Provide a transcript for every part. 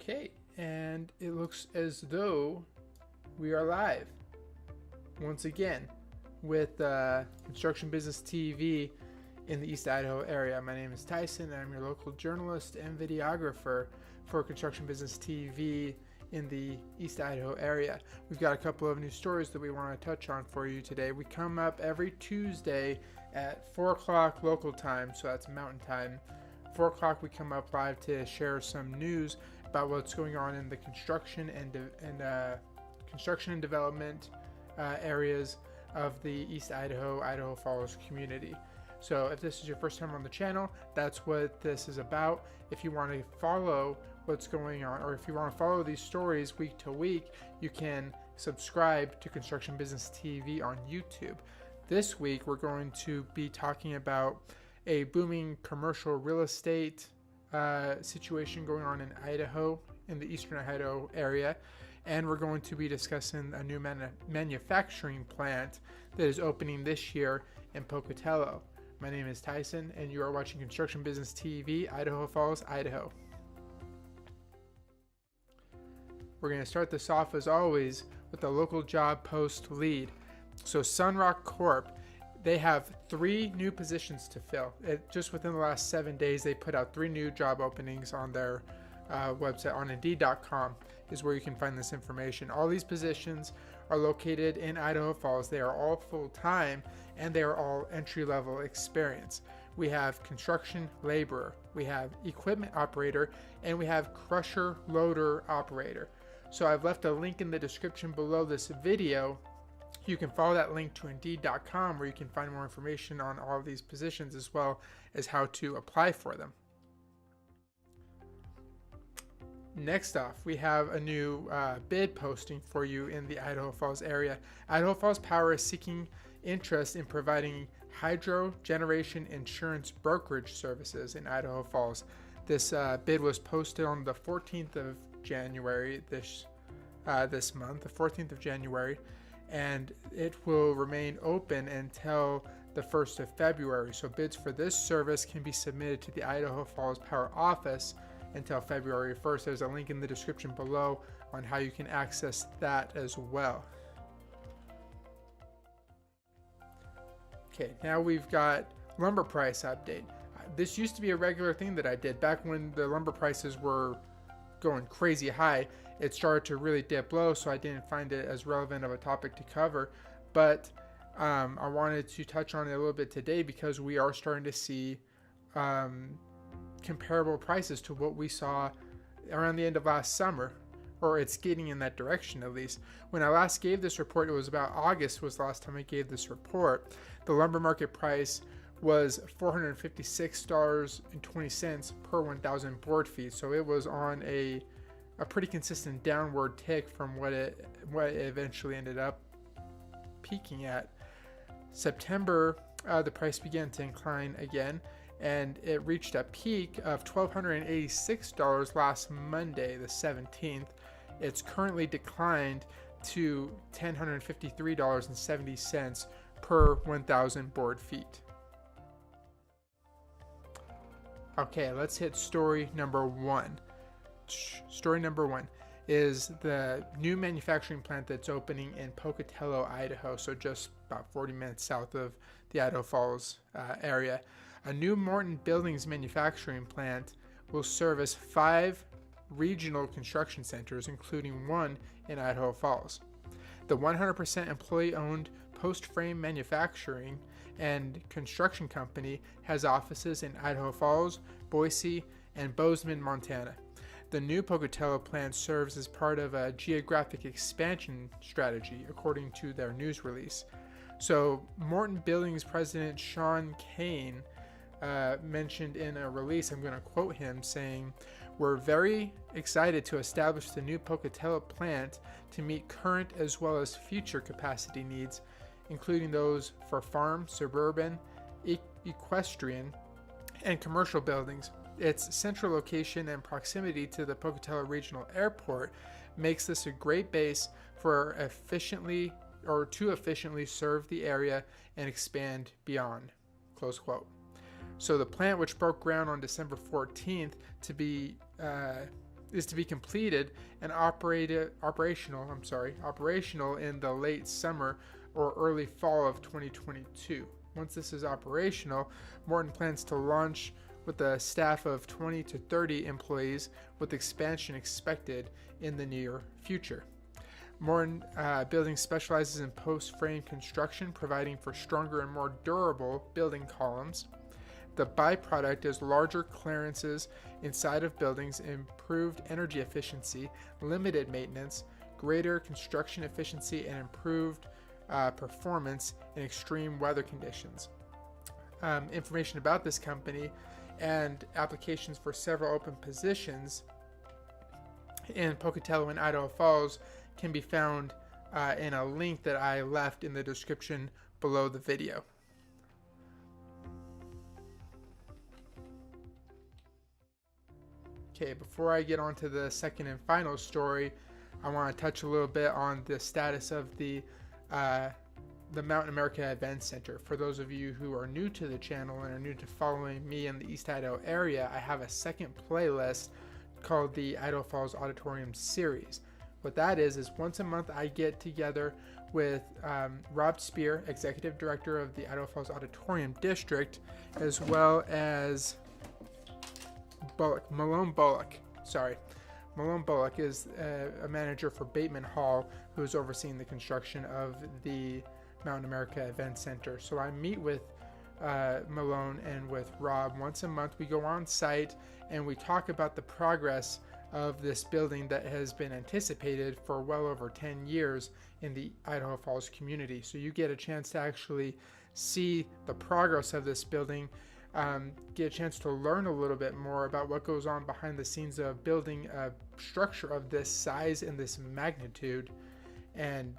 Okay, and it looks as though we are live once again with Construction Business TV in the East Idaho area. My name is Tyson, and I'm your local journalist and videographer for Construction Business TV in the East Idaho area. We've got a couple of new stories that we want to touch on for you today. We come up every Tuesday at 4 o'clock local time, so that's mountain time. 4 o'clock we come up live to share some news about what's going on in the construction and development areas of the East Idaho, Idaho Falls community. So if this is your first time on the channel, that's what this is about. If you want to follow what's going on, or if you want to follow these stories week to week, you can subscribe to Construction Business TV on YouTube. This week we're going to be talking about a booming commercial real estate situation going on in Idaho, in the Eastern Idaho area, and we're going to be discussing a new manufacturing plant that is opening this year in Pocatello. My name is Tyson, and you are watching Construction Business TV, Idaho Falls, Idaho. We're going to start this off, as always, with a local job post lead. So Rock Corp, they have 3 new positions to fill. Just within the last 7 days, they put out 3 new job openings on their website. On Indeed.com is where you can find this information. All these positions are located in Idaho Falls. They are all full-time, and they are all entry-level experience. We have construction laborer, we have equipment operator, and we have crusher loader operator. So I've left a link in the description below this video. You can follow that link to Indeed.com, where you can find more information on all of these positions, as well as how to apply for them. Next off, we have a new bid posting for you in the Idaho Falls area. Idaho Falls Power is seeking interest in providing hydro generation insurance brokerage services in Idaho Falls. This bid was posted on the 14th of January this month, the 14th of January, and it will remain open until the 1st of February. So bids for this service can be submitted to the Idaho Falls Power office until February 1st. There's a link in the description below on how you can access that as well. Okay, now we've got lumber price update. This used to be a regular thing that I did back when the lumber prices were going crazy high. It started to really dip low, so I didn't find it as relevant of a topic to cover, but I wanted to touch on it a little bit today because we are starting to see comparable prices to what we saw around the end of last summer, or it's getting in that direction at least. When I last gave this report, it was about August was the last time I gave this report. The lumber market price was $456.20 per 1,000 board feet, so it was on a pretty consistent downward tick from what it eventually ended up peaking at. September, the price began to incline again, and it reached a peak of $1,286 last Monday, the 17th. It's currently declined to $1,053.70 per 1,000 board feet. Okay, let's hit story number 1. Story number 1 is the new manufacturing plant that's opening in Pocatello, Idaho, so just about 40 minutes south of the Idaho Falls area. A new Morton Buildings manufacturing plant will service 5 regional construction centers, including one in Idaho Falls. The 100% employee-owned post-frame manufacturing and construction company has offices in Idaho Falls, Boise, and Bozeman, Montana. The new Pocatello plant serves as part of a geographic expansion strategy, according to their news release. So Morton Buildings President Sean Kane mentioned in a release, I'm going to quote him, saying, "We're very excited to establish the new Pocatello plant to meet current as well as future capacity needs, including those for farm, suburban, equestrian, and commercial buildings. Its central location and proximity to the Pocatello Regional Airport makes this a great base for efficiently serve the area and expand beyond." Close quote. So the plant, which broke ground on December 14th to be is to be completed and operational in the late summer or early fall of 2022. Once this is operational, Morton plans to launch with a staff of 20 to 30 employees, with expansion expected in the near future. Morton Building specializes in post-frame construction, providing for stronger and more durable building columns. The byproduct is larger clearances inside of buildings, improved energy efficiency, limited maintenance, greater construction efficiency, and improved performance in extreme weather conditions. Information about this company and applications for several open positions in Pocatello and Idaho Falls can be found in a link that I left in the description below the video. Okay, before I get on to the second and final story, I want to touch a little bit on the status of the Mountain America Event Center. For those of you who are new to the channel and are new to following me in the East Idaho area, I have a second playlist called the Idaho Falls Auditorium series. What that is once a month I get together with Rob Spear, Executive Director of the Idaho Falls Auditorium District, as well as Malone Bullock. Malone Bullock is a manager for Bateman Hall, who is overseeing the construction of the Mountain America Event Center. So I meet with Malone and with Rob once a month. We go on site and we talk about the progress of this building that has been anticipated for well over 10 years in the Idaho Falls community. So you get a chance to actually see the progress of this building, get a chance to learn a little bit more about what goes on behind the scenes of building a structure of this size and this magnitude. And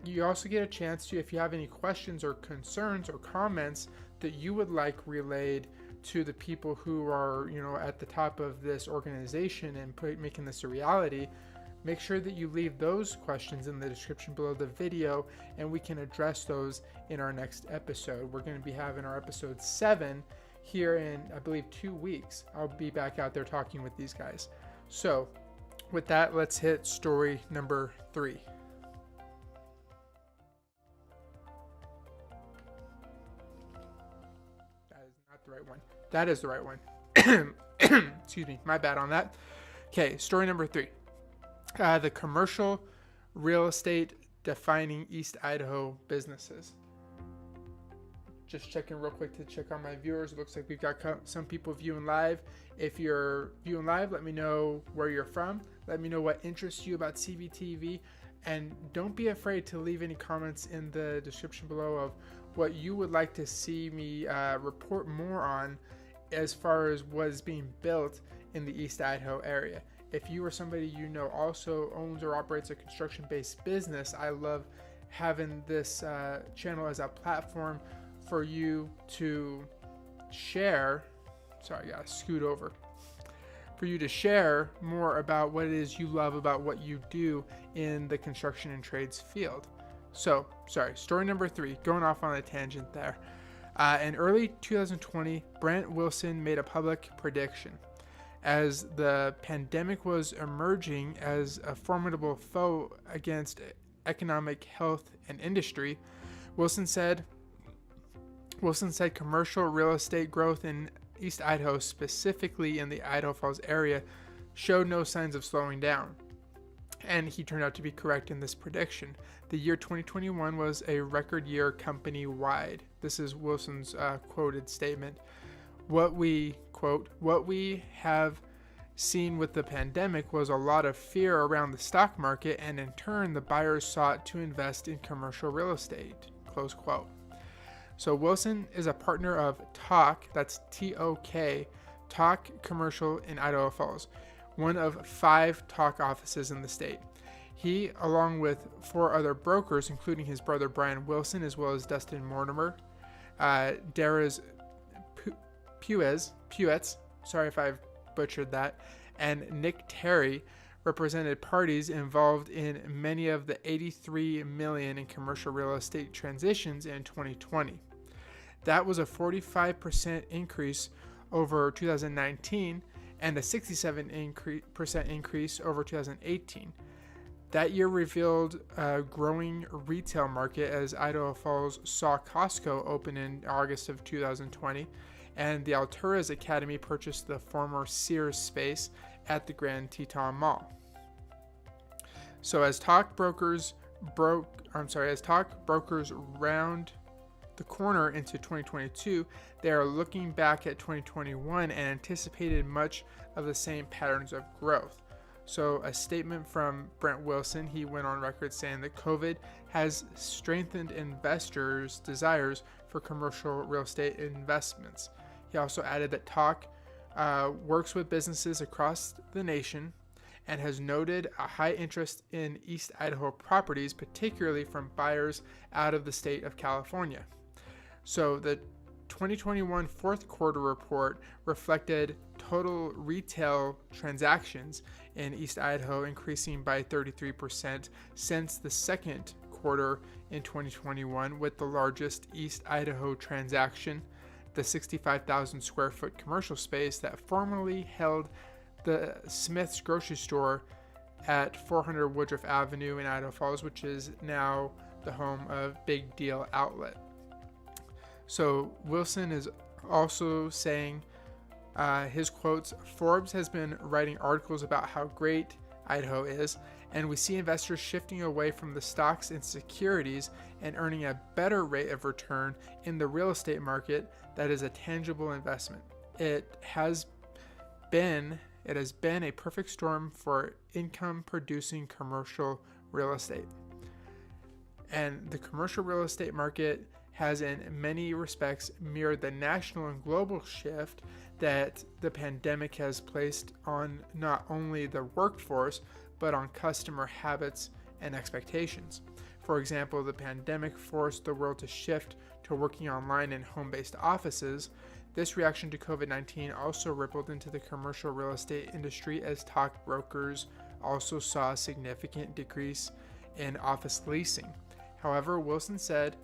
you also get a chance to, if you have any questions or concerns or comments that you would like relayed to the people who are, at the top of this organization and making this a reality, make sure that you leave those questions in the description below the video, and we can address those in our next episode. We're going to be having our episode 7 here in, I believe, 2 weeks. I'll be back out there talking with these guys. So with that, let's hit story number 3. That is not the right one. That is the right one. Excuse me, my bad on that. Okay, story number 3. The commercial real estate defining East Idaho businesses. Just checking real quick to check on my viewers. It looks like we've got some people viewing live. If you're viewing live, let me know where you're from. Let me know what interests you about CBTV. And don't be afraid to leave any comments in the description below of what you would like to see me report more on as far as what is being built in the East Idaho area. If you or somebody you know also owns or operates a construction-based business, I love having this channel as a platform for you to share. Sorry, I gotta scoot over. For you to share more about what it is you love about what you do in the construction and trades field. So, story number 3, going off on a tangent there. In early 2020, Brent Wilson made a public prediction. As the pandemic was emerging as a formidable foe against economic health and industry, Wilson said commercial real estate growth in East Idaho, specifically in the Idaho Falls area, showed no signs of slowing down. And he turned out to be correct in this prediction. The year 2021 was a record year company-wide. This is Wilson's quoted statement. What we have seen with the pandemic was a lot of fear around the stock market, and in turn, the buyers sought to invest in commercial real estate, close quote. So Wilson is a partner of TOC, that's T-O-K, TOC Commercial in Idaho Falls, one of 5 TOC offices in the state. He, along with 4 other brokers, including his brother Brian Wilson, as well as Dustin Mortimer, Dara's Puetz, sorry if I've butchered that, and Nick Terry, represented parties involved in many of the $83 million in commercial real estate transitions in 2020. That was a 45% increase over 2019 and a 67% increase over 2018. That year revealed a growing retail market as Idaho Falls saw Costco open in August of 2020, and the Alturas Academy purchased the former Sears space at the Grand Teton Mall. So as talk brokers round the corner into 2022, they are looking back at 2021 and anticipated much of the same patterns of growth. So a statement from Brent Wilson, he went on record saying that COVID has strengthened investors' desires for commercial real estate investments. He also added that talk works with businesses across the nation and has noted a high interest in East Idaho properties, particularly from buyers out of the state of California. So the 2021 fourth quarter report reflected total retail transactions in East Idaho increasing by 33% since the second quarter in 2021, with the largest East Idaho transaction, the 65,000 square foot commercial space that formerly held the Smith's grocery store at 400 Woodruff Avenue in Idaho Falls, which is now the home of Big Deal Outlet. So Wilson is also saying, his quotes, Forbes has been writing articles about how great Idaho is, and we see investors shifting away from the stocks and securities and earning a better rate of return in the real estate market that is a tangible investment. It has been a perfect storm for income-producing commercial real estate. And the commercial real estate market has in many respects mirrored the national and global shift that the pandemic has placed on not only the workforce, but on customer habits and expectations. For example, the pandemic forced the world to shift to working online in home-based offices. This reaction to COVID-19 also rippled into the commercial real estate industry as talk brokers also saw a significant decrease in office leasing. However, Wilson said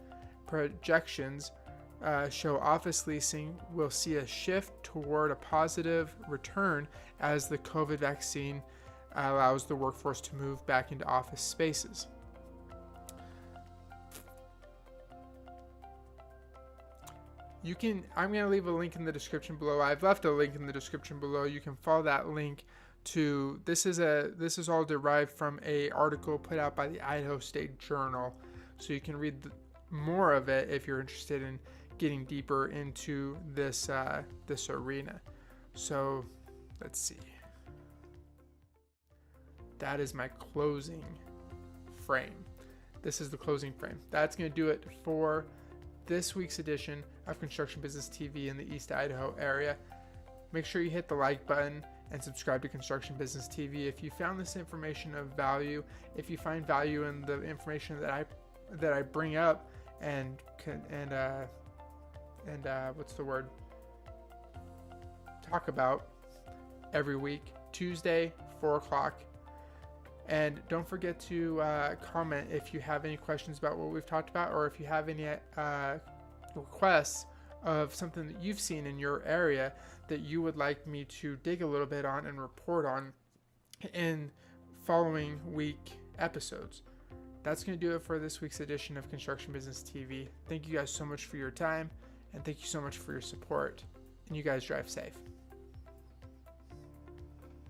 projections show office leasing will see a shift toward a positive return as the COVID vaccine allows the workforce to move back into office spaces. I'm going to leave a link in the description below. I've left a link in the description below. You can follow that link to, this is all derived from a article put out by the Idaho State Journal. So you can read more of it if you're interested in getting deeper into this arena. So let's see. That is my closing frame. This is the closing frame. That's going to do it for this week's edition of Construction Business TV in the East Idaho area. Make sure you hit the like button and subscribe to Construction Business TV if you found this information of value. If you find value in the information that I bring up and talk about every week, Tuesday, 4 o'clock. And don't forget to comment if you have any questions about what we've talked about, or if you have any requests of something that you've seen in your area that you would like me to dig a little bit on and report on in following week episodes. That's going to do it for this week's edition of Construction Business TV. Thank you guys so much for your time, and thank you so much for your support. And you guys drive safe.